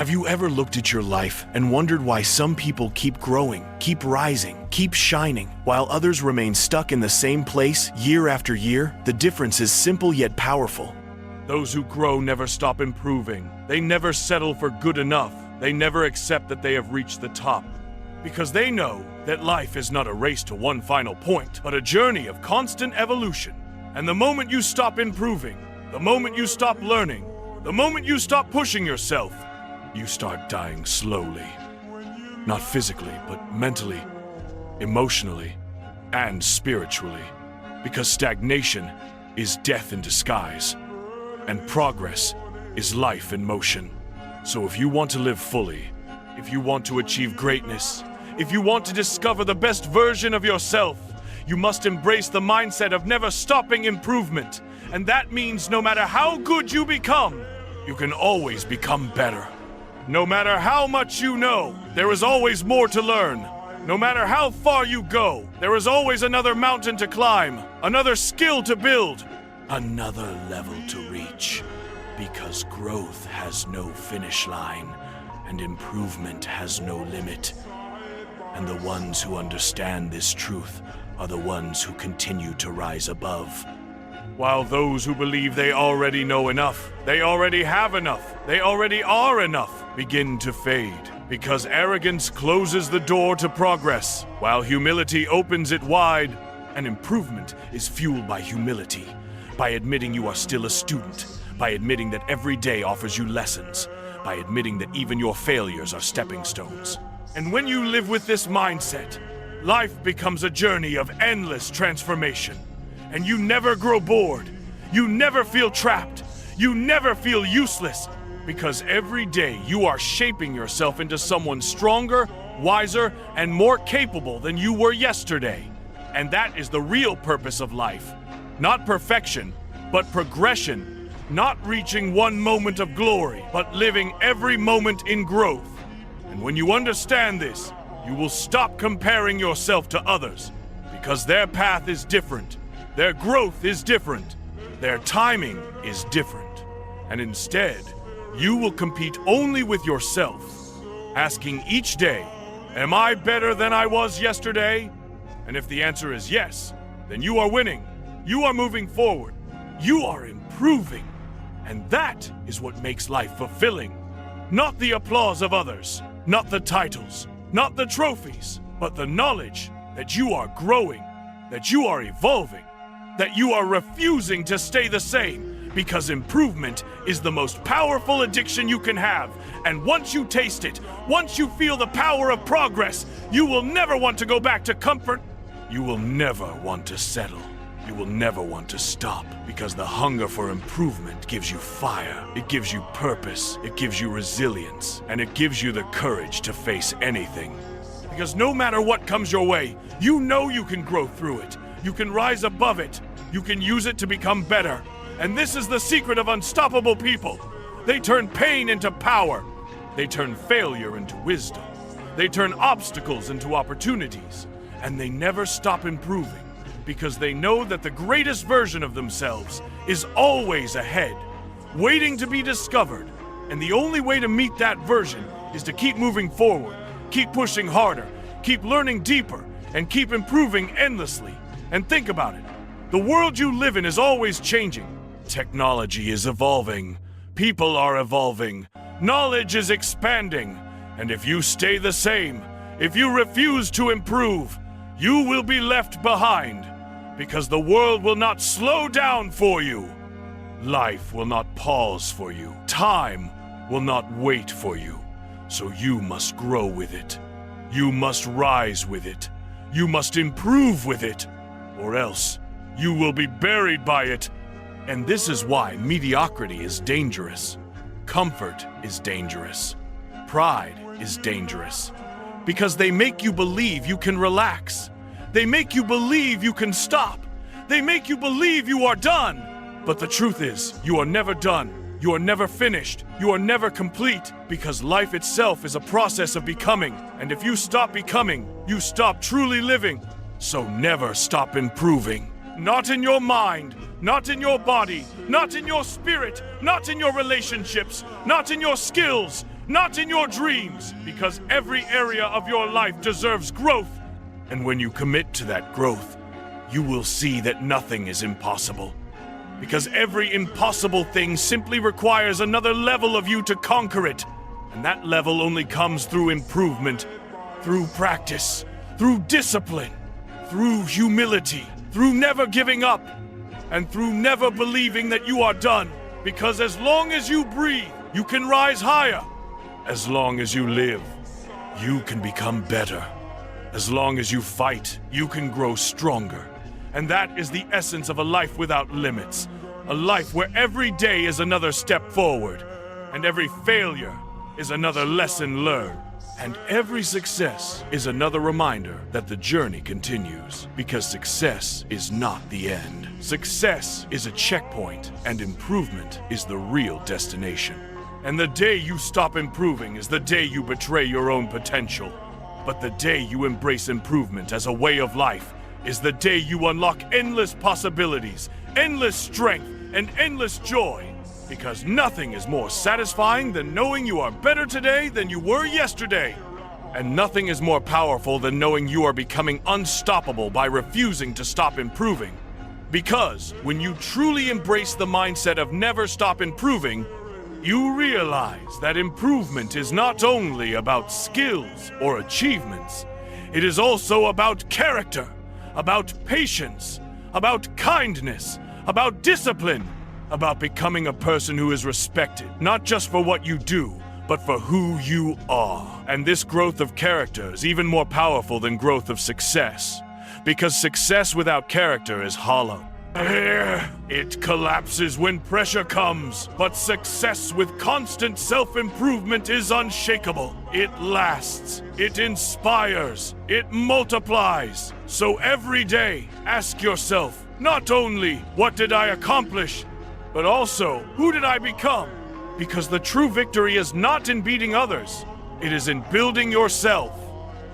Have you ever looked at your life and wondered why some people keep growing, keep rising, keep shining, while others remain stuck in the same place year after year? The difference is simple yet powerful. Those who grow never stop improving. They never settle for good enough. They never accept that they have reached the top. Because they know that life is not a race to one final point, but a journey of constant evolution. And the moment you stop improving, the moment you stop learning, the moment you stop pushing yourself, you start dying slowly. Not physically, but mentally, emotionally, and spiritually. Because stagnation is death in disguise, and progress is life in motion. So if you want to live fully, if you want to achieve greatness, if you want to discover the best version of yourself, you must embrace the mindset of never stopping improvement. And that means no matter how good you become, you can always become better. No matter how much you know, there is always more to learn. No matter how far you go, there is always another mountain to climb, another skill to build, another level to reach. Because growth has no finish line, and improvement has no limit. And the ones who understand this truth are the ones who continue to rise above. While those who believe they already know enough, they already have enough, they already are enough, begin to fade. Because arrogance closes the door to progress, while humility opens it wide. And improvement is fueled by humility, by admitting you are still a student, by admitting that every day offers you lessons, by admitting that even your failures are stepping stones. And when you live with this mindset, life becomes a journey of endless transformation. And you never grow bored. You never feel trapped. You never feel useless. Because every day you are shaping yourself into someone stronger, wiser, and more capable than you were yesterday. And that is the real purpose of life. Not perfection, but progression. Not reaching one moment of glory, but living every moment in growth. And when you understand this, you will stop comparing yourself to others. Because their path is different. Their growth is different. Their timing is different. And instead, you will compete only with yourself, asking each day, am I better than I was yesterday? And if the answer is yes, then you are winning. You are moving forward. You are improving. And that is what makes life fulfilling. Not the applause of others, not the titles, not the trophies, but the knowledge that you are growing, that you are evolving, that you are refusing to stay the same, because improvement is the most powerful addiction you can have. And once you taste it, once you feel the power of progress, you will never want to go back to comfort. You will never want to settle. You will never want to stop, because the hunger for improvement gives you fire. It gives you purpose. It gives you resilience. And it gives you the courage to face anything. Because no matter what comes your way, you know you can grow through it. You can rise above it. You can use it to become better. And this is the secret of unstoppable people. They turn pain into power. They turn failure into wisdom. They turn obstacles into opportunities. And they never stop improving, because they know that the greatest version of themselves is always ahead, waiting to be discovered. And the only way to meet that version is to keep moving forward, keep pushing harder, keep learning deeper, and keep improving endlessly. And think about it. The world you live in is always changing. Technology is evolving. People are evolving. Knowledge is expanding. And if you stay the same, if you refuse to improve, you will be left behind. Because the world will not slow down for you. Life will not pause for you. Time will not wait for you. So you must grow with it. You must rise with it. You must improve with it. Or else you will be buried by it. And this is why mediocrity is dangerous. Comfort is dangerous. Pride is dangerous. Because they make you believe you can relax. They make you believe you can stop. They make you believe you are done. But the truth is, you are never done. You are never finished. You are never complete. Because life itself is a process of becoming. And if you stop becoming, you stop truly living. So never stop improving. Not in your mind, not in your body, not in your spirit, not in your relationships, not in your skills. not in your dreams, because every area of your life deserves growth. And when you commit to that growth, you will see that nothing is impossible. Because every impossible thing simply requires another level of you to conquer it. And that level only comes through improvement, through practice, through discipline, through humility, through never giving up, and through never believing that you are done. Because as long as you breathe, you can rise higher. As long as you live, you can become better. As long as you fight, you can grow stronger. And that is the essence of a life without limits. A life where every day is another step forward, and every failure is another lesson learned. And every success is another reminder that the journey continues, because success is not the end. Success is a checkpoint, and improvement is the real destination. And the day you stop improving is the day you betray your own potential. But the day you embrace improvement as a way of life is the day you unlock endless possibilities, endless strength, and endless joy. Because nothing is more satisfying than knowing you are better today than you were yesterday. And nothing is more powerful than knowing you are becoming unstoppable by refusing to stop improving. Because when you truly embrace the mindset of never stop improving, you realize that improvement is not only about skills or achievements, it is also about character, about patience, about kindness, about discipline, about becoming a person who is respected, not just for what you do, but for who you are. And this growth of character is even more powerful than growth of success, because success without character is hollow. It collapses when pressure comes, but success with constant self-improvement is unshakable. It lasts, it inspires, it multiplies. So every day, ask yourself, not only what did I accomplish, but also who did I become? Because the true victory is not in beating others, it is in building yourself.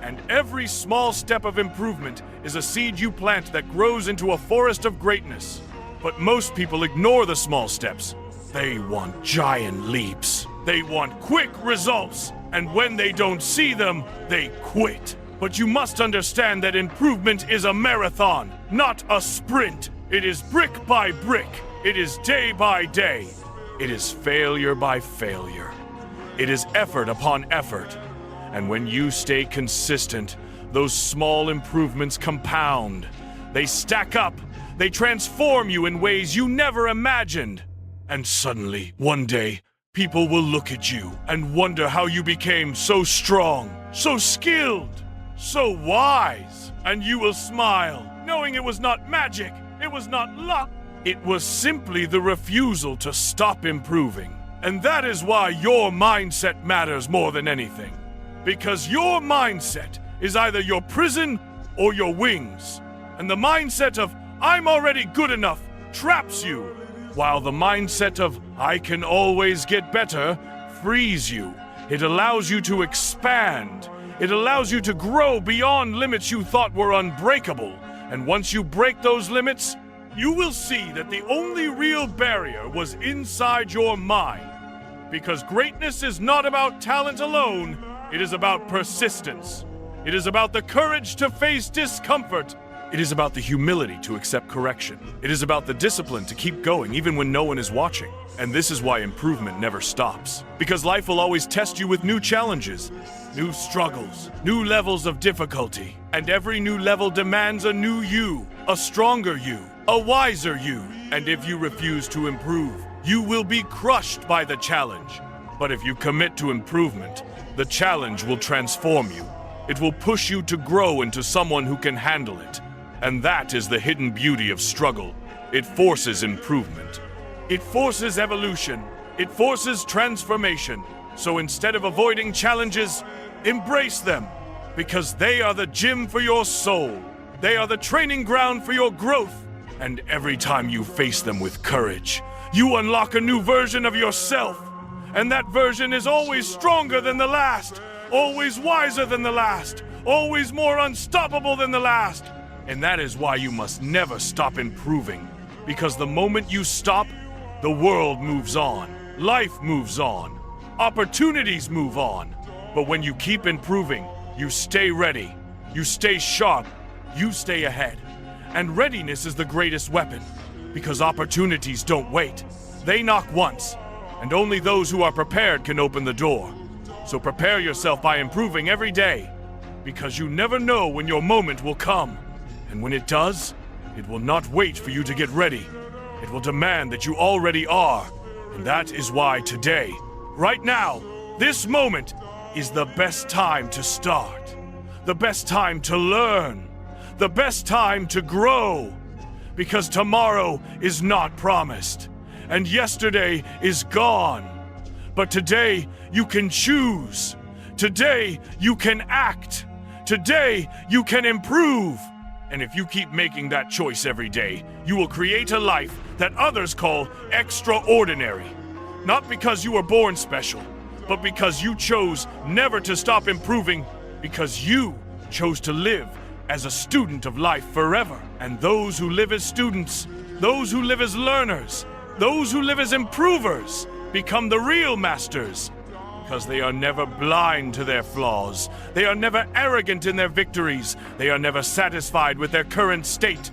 And every small step of improvement is a seed you plant that grows into a forest of greatness. But most people ignore the small steps. They want giant leaps. They want quick results. And when they don't see them, they quit. But you must understand that improvement is a marathon, not a sprint. It is brick by brick. It is day by day. It is failure by failure. It is effort upon effort. And when you stay consistent, those small improvements compound. They stack up. They transform you in ways you never imagined. And suddenly, one day, people will look at you and wonder how you became so strong, so skilled, so wise. And you will smile, knowing it was not magic, it was not luck. It was simply the refusal to stop improving. And that is why your mindset matters more than anything. Because your mindset is either your prison or your wings. And the mindset of, I'm already good enough, traps you. While the mindset of, I can always get better, frees you. It allows you to expand. It allows you to grow beyond limits you thought were unbreakable. And once you break those limits, you will see that the only real barrier was inside your mind. Because greatness is not about talent alone. It is about persistence. It is about the courage to face discomfort. It is about the humility to accept correction. It is about the discipline to keep going even when no one is watching. And this is why improvement never stops. Because life will always test you with new challenges, new struggles, new levels of difficulty. And every new level demands a new you, a stronger you, a wiser you. And if you refuse to improve, you will be crushed by the challenge. But if you commit to improvement, the challenge will transform you. It will push you to grow into someone who can handle it. And that is the hidden beauty of struggle. It forces improvement. It forces evolution. It forces transformation. So instead of avoiding challenges, embrace them. Because they are the gym for your soul. They are the training ground for your growth. And every time you face them with courage, you unlock a new version of yourself. And that version is always stronger than the last, always wiser than the last, always more unstoppable than the last. And that is why you must never stop improving. Because the moment you stop, the world moves on, life moves on, opportunities move on. But when you keep improving, you stay ready, you stay sharp, you stay ahead. And readiness is the greatest weapon, because opportunities don't wait. They knock once, and only those who are prepared can open the door. So prepare yourself by improving every day, because you never know when your moment will come. And when it does, it will not wait for you to get ready. It will demand that you already are. And that is why today, right now, this moment is the best time to start. The best time to learn. The best time to grow. Because tomorrow is not promised. And yesterday is gone. But today, you can choose. Today, you can act. Today, you can improve. And if you keep making that choice every day, you will create a life that others call extraordinary. Not because you were born special, but because you chose never to stop improving, because you chose to live as a student of life forever. And those who live as students, those who live as learners, those who live as improvers, become the real masters. Because they are never blind to their flaws. They are never arrogant in their victories. They are never satisfied with their current state.